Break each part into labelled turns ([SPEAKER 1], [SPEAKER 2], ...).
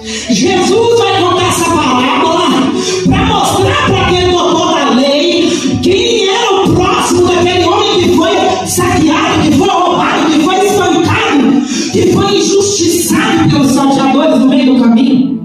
[SPEAKER 1] Jesus vai contar essa parábola para mostrar para aquele doutor da lei quem era o próximo daquele homem que foi saqueado, que foi roubado, que foi espancado, que foi injustiçado pelos salteadores no meio do caminho.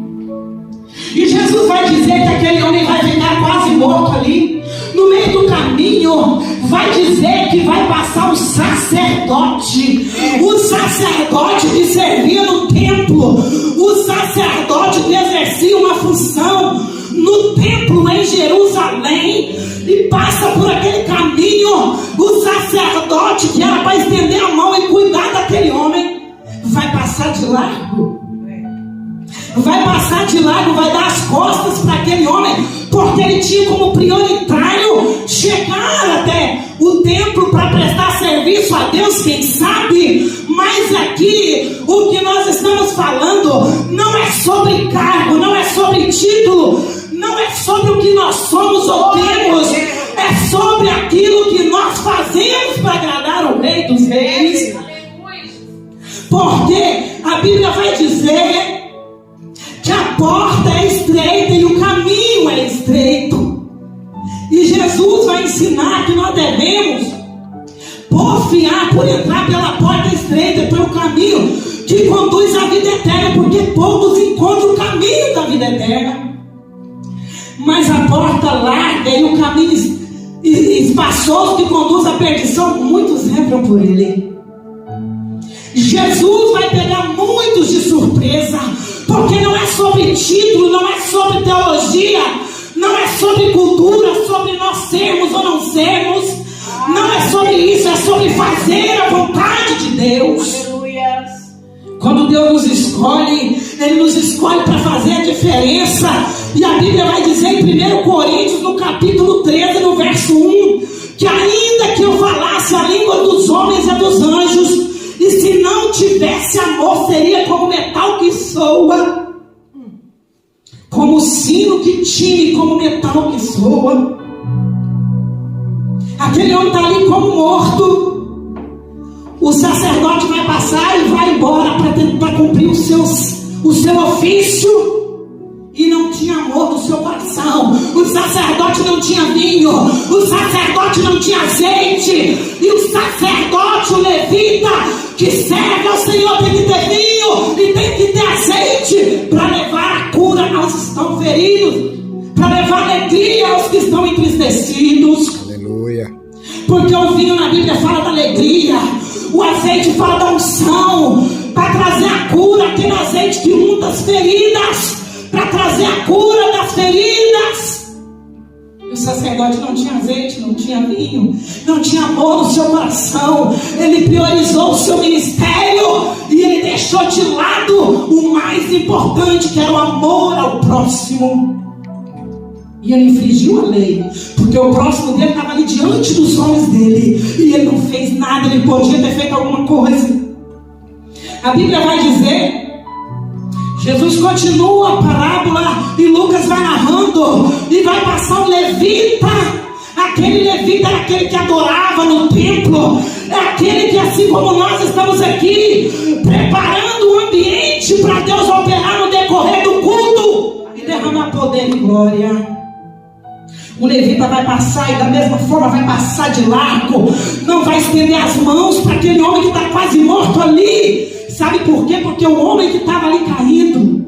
[SPEAKER 1] E Jesus vai dizer que aquele homem vai ficar quase morto ali. No meio do caminho, vai dizer que vai passar um sacerdote. O sacerdote que servia no templo. O sacerdote que exercia uma função no templo em Jerusalém. E passa por aquele caminho. O sacerdote que era para estender a mão e cuidar daquele homem, vai passar de largo. Vai passar de largo, vai dar as costas para aquele homem, porque ele tinha como prioritário chegar até o templo para prestar serviço a Deus, quem sabe. Mas aqui o que nós estamos falando não é sobre cargo, não é sobre título, não é sobre o que nós somos ou temos, é sobre aquilo que nós fazemos para agradar o Rei dos Reis. Porque a Bíblia vai dizer que a porta é estreita e o caminho é estreito. E Jesus vai ensinar que nós devemos porfiar por entrar pela porta estreita, pelo caminho que conduz à vida eterna, porque poucos encontram o caminho da vida eterna. Mas a porta larga e o caminho espaçoso que conduz à perdição, muitos entram por ele. Jesus vai pegar muitos de surpresa, porque não é sobre título, não é sobre teologia, não é sobre cultura, sobre nós sermos ou não sermos, não é sobre isso, é sobre fazer a vontade de Deus. Aleluia. Quando Deus nos escolhe, Ele nos escolhe para fazer a diferença. E a Bíblia vai dizer em 1 Coríntios, no capítulo 13, no verso 1, que ainda que eu falasse a língua dos homens e dos anjos, e se não tivesse amor, seria como metal que soa, como sino que tine, como metal que soa. Aquele homem está ali como morto. O sacerdote vai passar e vai embora para cumprir o seu ofício. E não tinha amor no seu coração. O sacerdote não tinha vinho. O sacerdote não tinha azeite. E o sacerdote, o levita, que serve ao Senhor, tem que ter vinho e tem que ter azeite para levar a cura aos que estão feridos, para levar alegria aos que estão entristecidos. Aleluia. Porque o vinho na Bíblia fala da alegria, o azeite fala da unção, para trazer a cura, aquele azeite que unta as feridas, para trazer a cura das feridas. O sacerdote não tinha azeite, não tinha vinho, não tinha amor no seu coração. Ele priorizou o seu ministério e ele deixou de lado o mais importante, que era o amor ao próximo. E ele infringiu a lei, porque o próximo dele estava ali diante dos olhos dele e ele não fez nada. Ele podia ter feito alguma coisa. A Bíblia vai dizer, Jesus continua a parábola e Lucas vai narrando e vai passar um levita. Aquele levita era aquele que adorava no templo, é aquele que, assim como nós estamos aqui preparando o ambiente para Deus operar no decorrer do culto e derramar poder e glória. O levita vai passar e da mesma forma vai passar de largo, não vai estender as mãos para aquele homem que está quase morto ali. Sabe por quê? Porque o homem que estava ali caído,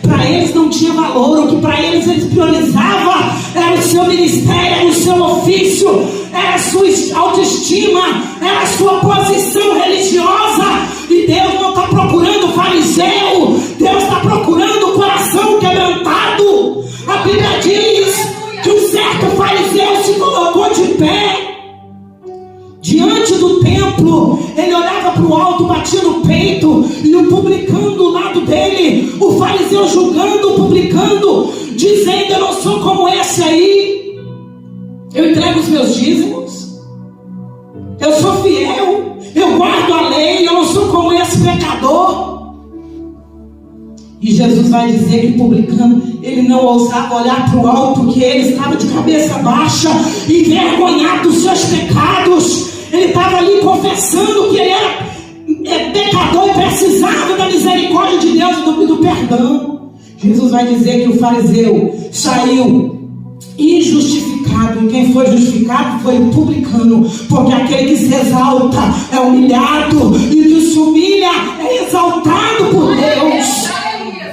[SPEAKER 1] para eles não tinha valor. O que para eles priorizavam era o seu ministério, era o seu ofício, era a sua autoestima, era a sua posição religiosa. E Deus não está procurando fariseu, Deus está procurando o coração quebrantado. A Bíblia diz que um certo fariseu se colocou de pé diante do templo. Ele olhava para o alto, batia no peito, e o publicano do lado dele, o fariseu julgando o publicano, dizendo: eu não sou como esse aí, eu entrego os meus dízimos, eu sou fiel, eu guardo a lei, eu não sou como esse pecador. E Jesus vai dizer que o publicano, ele não ousava olhar para o alto, porque ele estava de cabeça baixa, envergonhado dos seus pecados. Ele estava ali confessando que ele era pecador e precisava da misericórdia de Deus e do perdão. Jesus vai dizer que o fariseu saiu injustificado, e quem foi justificado foi o publicano, porque aquele que se exalta é humilhado, e o que se humilha é exaltado por Deus.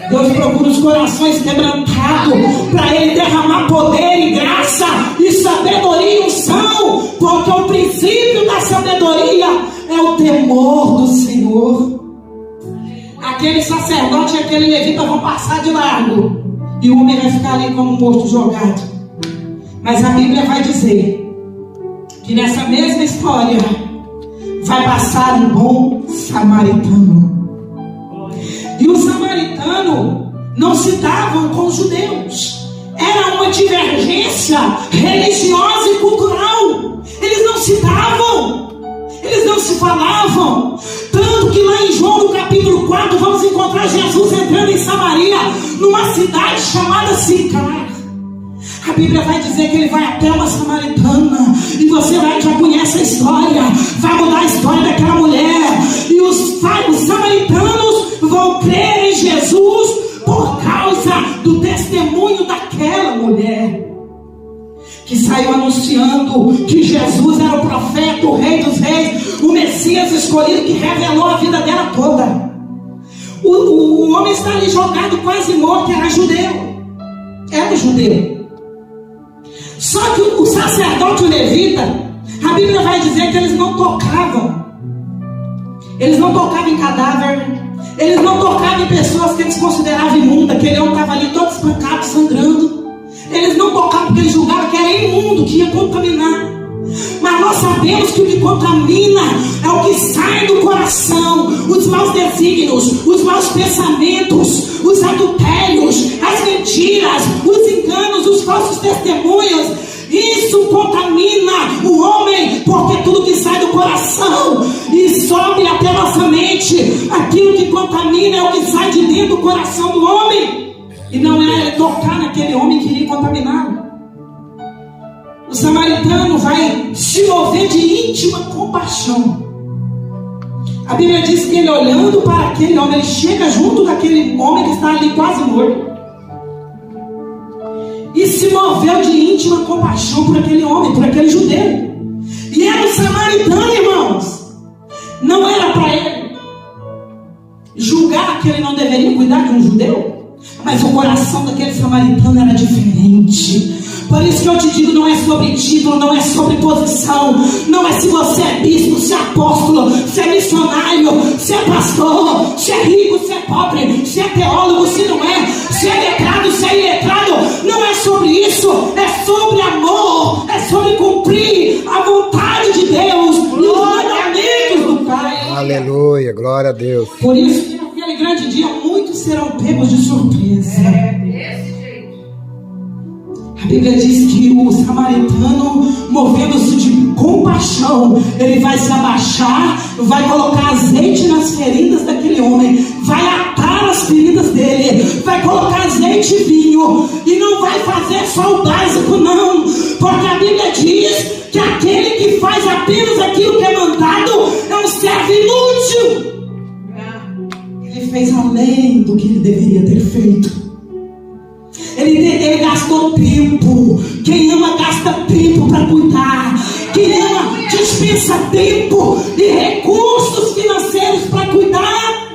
[SPEAKER 1] Deus procura os corações quebrantados para Ele derramar poder e graça e sabedoria e unção, porque o princípio da sabedoria é o temor do Senhor. Aquele sacerdote e aquele levita vão passar de largo, e o homem vai ficar ali como morto jogado. Mas a Bíblia vai dizer que nessa mesma história vai passar um bom samaritano. E os samaritanos não se davam com os judeus. Era uma divergência religiosa e cultural. Eles não se davam, eles não se falavam. Tanto que lá em João, no capítulo 4, vamos encontrar Jesus entrando em Samaria, numa cidade chamada Sicar. A Bíblia vai dizer que ele vai até uma samaritana, e você já conhece a história, vai mudar a história daquela mulher, e os samaritanos vão crer em Jesus por causa do testemunho daquela mulher, que saiu anunciando que Jesus era o profeta, o rei dos reis, o Messias escolhido, que revelou a vida dela toda. O homem está ali jogado, quase morto, era judeu. Só que o sacerdote e o levita, a Bíblia vai dizer que eles não tocavam. Eles não tocavam em cadáver. Eles não tocavam em pessoas que eles consideravam imundas. Aquele homem estava ali todo espancado, sangrando. Eles não tocavam porque eles julgavam que era imundo, que ia contaminar. Mas nós sabemos que o que contamina é o que sai do coração. Os maus desígnios, os maus pensamentos, os adultérios, as mentiras, os enganos, os falsos testemunhos. Isso contamina o homem, porque tudo que sai do coração e sobe até nossa mente, aquilo que contamina é o que sai de dentro do coração do homem, e não é tocar naquele homem que iria contaminá-lo. O samaritano vai se mover de íntima compaixão. A Bíblia diz que ele, olhando para aquele homem, ele chega junto daquele homem que está ali quase morto, e se moveu de íntima compaixão por aquele homem, por aquele judeu. E era um samaritano, irmãos. Não era para ele julgar que ele não deveria cuidar de um judeu, mas o coração daquele samaritano era diferente. Por isso que eu te digo, não é sobre título, não é sobre posição, não é se você é bispo, se é apóstolo, se é missionário, se é pastor, se é rico, se é pobre, se é teólogo, se não é, se é letrado, se é iletrado. Não é sobre isso, é sobre amor, é sobre cumprir a vontade de Deus e os mandamentos do Pai.
[SPEAKER 2] Aleluia, glória a Deus.
[SPEAKER 1] Por isso que naquele grande dia muitos serão pegos de surpresa. A Bíblia diz que o samaritano, movendo-se de compaixão, ele vai se abaixar, vai colocar azeite nas feridas daquele homem, vai atar as feridas dele, vai colocar azeite e vinho, e não vai fazer só o básico não, porque a Bíblia diz que aquele que faz apenas aquilo que é mandado é um servo inútil. Ele fez além do que ele deveria ter feito. Ele gastou tempo. Quem ama gasta tempo para cuidar. Quem ama dispensa tempo e recursos financeiros para cuidar.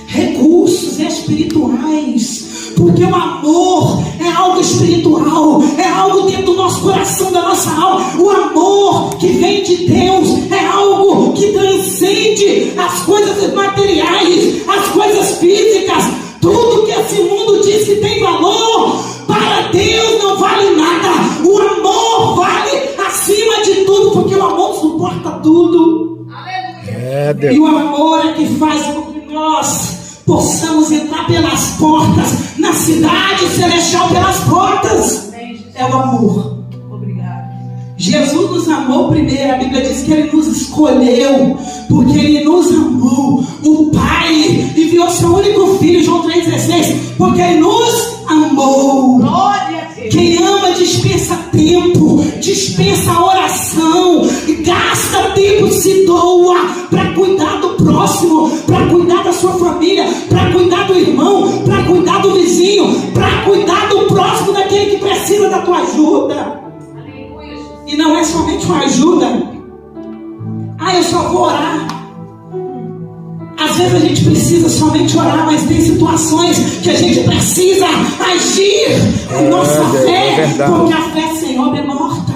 [SPEAKER 1] Recursos espirituais. Porque o amor é algo espiritual, é algo dentro do nosso coração, da nossa alma. O amor que vem de Deus é algo que transcende as coisas materiais, as coisas físicas. Tudo que esse mundo diz que tem valor, para Deus não vale nada. O amor vale acima de tudo, porque o amor suporta tudo. Aleluia. E o amor é que faz com que nós possamos entrar pelas portas, na cidade celestial pelas portas. É o amor. Obrigado. Jesus nos amou primeiro. A Bíblia diz que Ele nos escolheu, porque Ele nos amou. O Pai enviou seu único Filho, João 3,16, porque Ele nos amou. Quem ama dispensa tempo, dispensa oração, gasta tempo, se doa para cuidar do próximo. somente uma ajuda. Eu só vou orar. Às vezes a gente precisa somente orar, mas tem situações que a gente precisa agir a nossa fé, porque a fé sem obra é morta.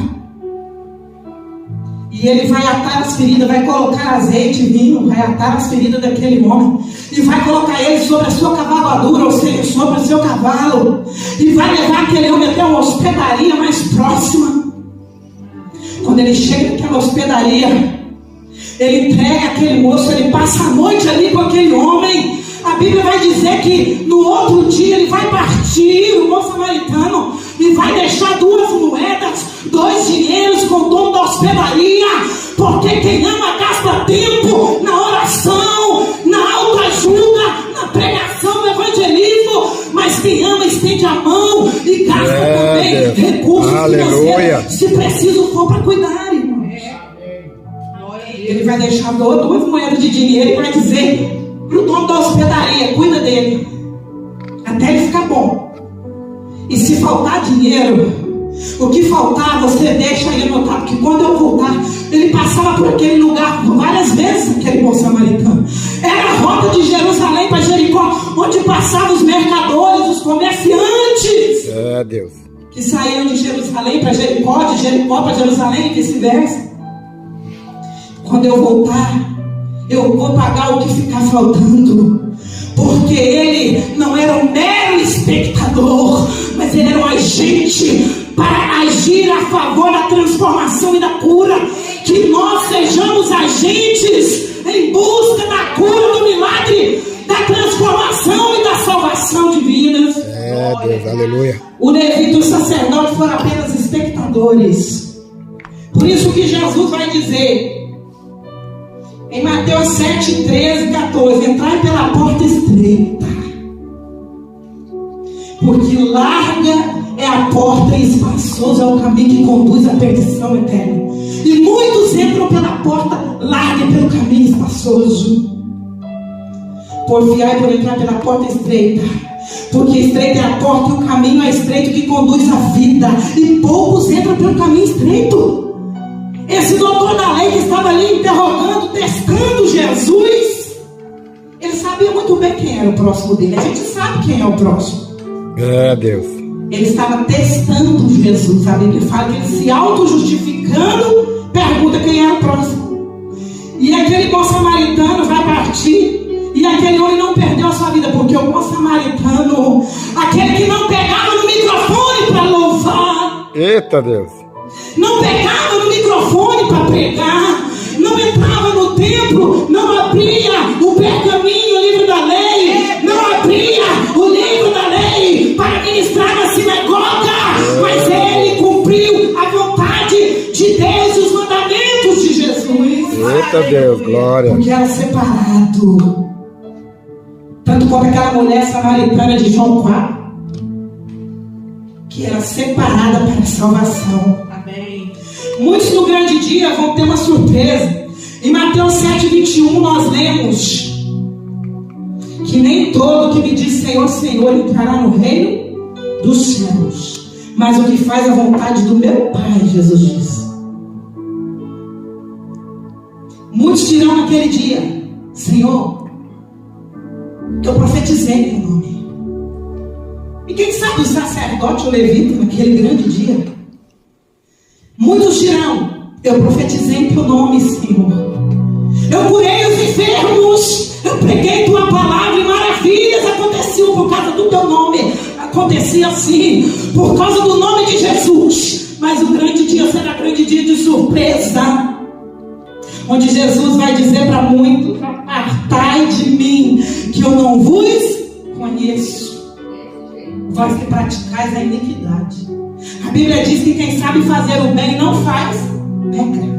[SPEAKER 1] E ele vai atar as feridas, vai colocar azeite e vinho, vai atar as feridas daquele homem, e vai colocar ele sobre a sua cavalgadura, ou seja, sobre o seu cavalo, e vai levar aquele homem até uma hospedaria mais próxima. Quando ele chega naquela hospedaria, ele entrega aquele moço, ele passa a noite ali com aquele homem. A Bíblia vai dizer que no outro dia ele vai partir, o bom samaritano, e vai deixar 2 moedas, 2 dinheiros com o dono da hospedaria, porque quem ama gasta tempo na oração, na autoajuda, na pregação, no evangelismo, mas quem ama estende a mão e gasta também recursos financeiros, se preciso for para cuidar, irmão. Ele vai deixar 2 moedas de dinheiro e vai dizer para o dono da hospedaria: cuida dele até ele ficar bom. E se faltar dinheiro, o que faltar você deixa aí anotado, que quando eu voltar, ele passava por aquele lugar várias vezes, aquele bom samaritano. Era a rota de Jerusalém para Jericó, onde passavam os mercadores, os comerciantes,
[SPEAKER 2] Deus,
[SPEAKER 1] que saíam de Jerusalém para Jericó, de Jericó para Jerusalém e vice-versa. Quando eu voltar, eu vou pagar o que ficar faltando, porque ele não era um mero espectador, mas ele era um agente para agir a favor da transformação e da cura. Que nós sejamos agentes em busca da cura, do milagre, da transformação e da salvação de vidas.
[SPEAKER 2] Deus, aleluia.
[SPEAKER 1] O levita e o sacerdote foram apenas espectadores. Por isso que Jesus vai dizer em Mateus 7, 13 e 14: entrai pela porta estreita, porque larga é a porta e espaçoso é o caminho que conduz à perdição eterna, e muitos entram pela porta larga e pelo caminho espaçoso. Porfiai por entrar pela porta estreita, porque estreita é a porta e o caminho é estreito que conduz à vida, e poucos entram pelo caminho estreito. Esse doutor da lei que estava ali interrogando, testando Jesus, ele sabia muito bem quem era o próximo dele. A gente sabe quem é o próximo.
[SPEAKER 2] Deus.
[SPEAKER 1] Ele estava testando Jesus. A Bíblia fala que ele, se auto-justificando, pergunta quem era o próximo. E aquele bom samaritano vai partir, e aquele homem não perdeu a sua vida, porque o bom samaritano, aquele que não pegava no microfone para louvar,
[SPEAKER 2] eita Deus,
[SPEAKER 1] não pegava no microfone para pregar, não entrava no templo, não abria o pergaminho, o livro da lei, não abria o livro da lei para ministrar na sinagoga, mas ele cumpriu a vontade de Deus e os mandamentos de Jesus.
[SPEAKER 2] Eita Deus, glória.
[SPEAKER 1] Porque era separado, tanto como aquela mulher samaritana de João 4, que era separada para a salvação. Amém. Muitos no grande dia vão ter uma surpresa. Em Mateus 7, 21 nós lemos que nem todo que me diz Senhor, Senhor entrará no reino dos céus, mas o que faz a vontade do meu Pai, Jesus diz. Muitos dirão naquele dia: Senhor, eu profetizei em teu nome. E quem sabe o sacerdote ou levita naquele grande dia? Muitos dirão: eu profetizei em teu nome, Senhor. Eu curei os enfermos, eu preguei tua palavra e maravilhas aconteciam por causa do teu nome. Acontecia assim, por causa do nome de Jesus. Mas o grande dia será grande dia de surpresa, onde Jesus vai dizer para muitos: apartai de mim, que eu não vos conheço, vós que praticais a iniquidade. A Bíblia diz que quem sabe fazer o bem não faz, peca.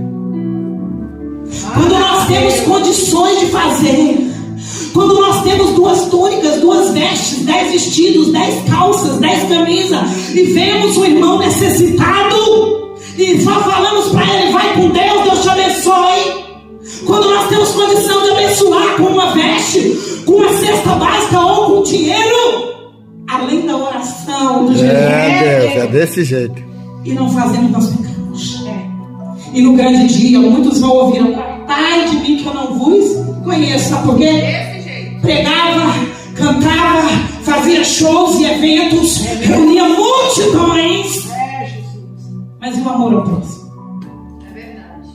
[SPEAKER 1] Quando nós temos condições de fazer, quando nós temos 2 túnicas, 2 vestes, 10 vestidos, 10 calças, 10 camisas, e vemos o irmão necessitado, e só falamos para ele: vai com Deus, Deus te abençoe. Quando nós temos condição de abençoar com uma veste, com uma cesta básica ou com dinheiro, além da oração, do
[SPEAKER 2] Deus, é desse jeito.
[SPEAKER 1] E não fazemos, nós pecamos. E no grande dia, muitos vão ouvir: ai de mim que eu não vos conheço. Sabe por quê? Pregava, cantava, fazia shows e eventos, reunia multidões, mas e o amor ao próximo?
[SPEAKER 3] É verdade.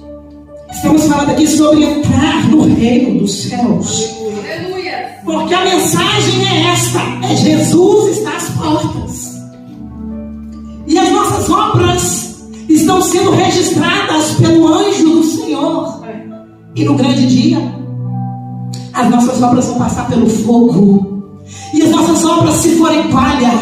[SPEAKER 1] Estamos falando aqui sobre entrar no reino dos céus.
[SPEAKER 3] Aleluia.
[SPEAKER 1] Porque a mensagem é esta: é Jesus está às portas. E as nossas obras estão sendo registradas pelo anjo do Senhor. E no grande dia, as nossas obras vão passar pelo fogo. E as nossas obras, se forem palha,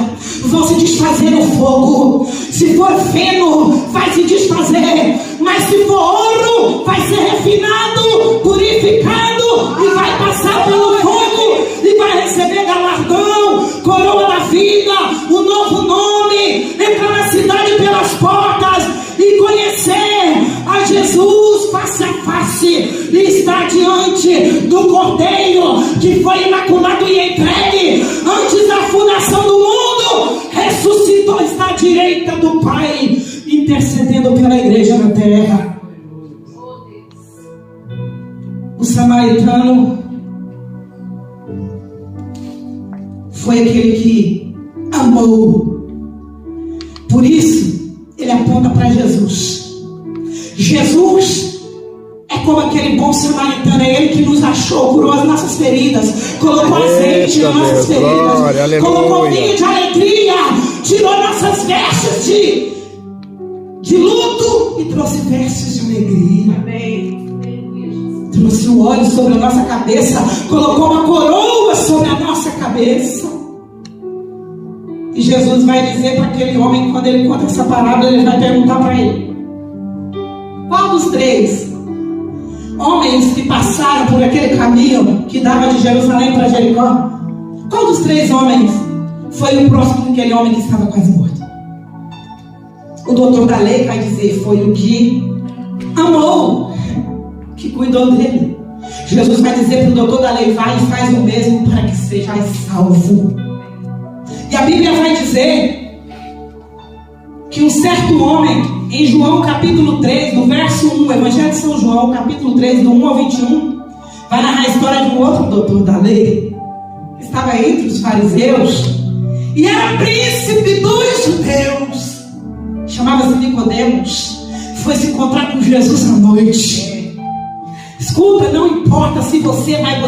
[SPEAKER 1] vão se desfazer no fogo. Se for feno, vai se desfazer. Mas se for ouro, vai ser refinado, purificado e vai passar pelo fogo. E vai receber galardão, coroa da vida, um novo nome, entrar na cidade pelas portas e conhecer a Jesus face a face, e estar diante do Cordeiro que foi imaculado e entregue antes da fundação do mundo, ressuscitou, está à direita do Pai, intercedendo pela igreja na terra. O samaritano foi aquele que amou. Por isso ele aponta para Jesus. Jesus é como aquele bom samaritano, é Ele que nos achou, curou as nossas feridas, colocou azeite nas nossas feridas,
[SPEAKER 2] glória,
[SPEAKER 1] colocou vinho de alegria, tirou nossas vestes de luto e trouxe vestes de alegria.
[SPEAKER 3] Amém.
[SPEAKER 1] Trouxe o óleo sobre a nossa cabeça, colocou uma coroa sobre a nossa cabeça. E Jesus vai dizer para aquele homem, quando ele conta essa parábola, ele vai perguntar para ele: qual dos 3 homens que passaram por aquele caminho que dava de Jerusalém para Jericó, qual dos 3 homens foi o próximo daquele homem que estava quase morto? O doutor da lei vai dizer: foi o que amou, que cuidou dele. Jesus vai dizer para o doutor da lei: vai e faz o mesmo para que sejais salvo. E a Bíblia vai dizer que um certo homem, em João capítulo 3, no verso 1, Evangelho de São João, capítulo 3, do 1 ao 21, vai narrar a história de um outro doutor da lei, que estava entre os fariseus, e era príncipe dos judeus, chamava-se Nicodemos, foi se encontrar com Jesus à noite. Escuta, não importa se você vai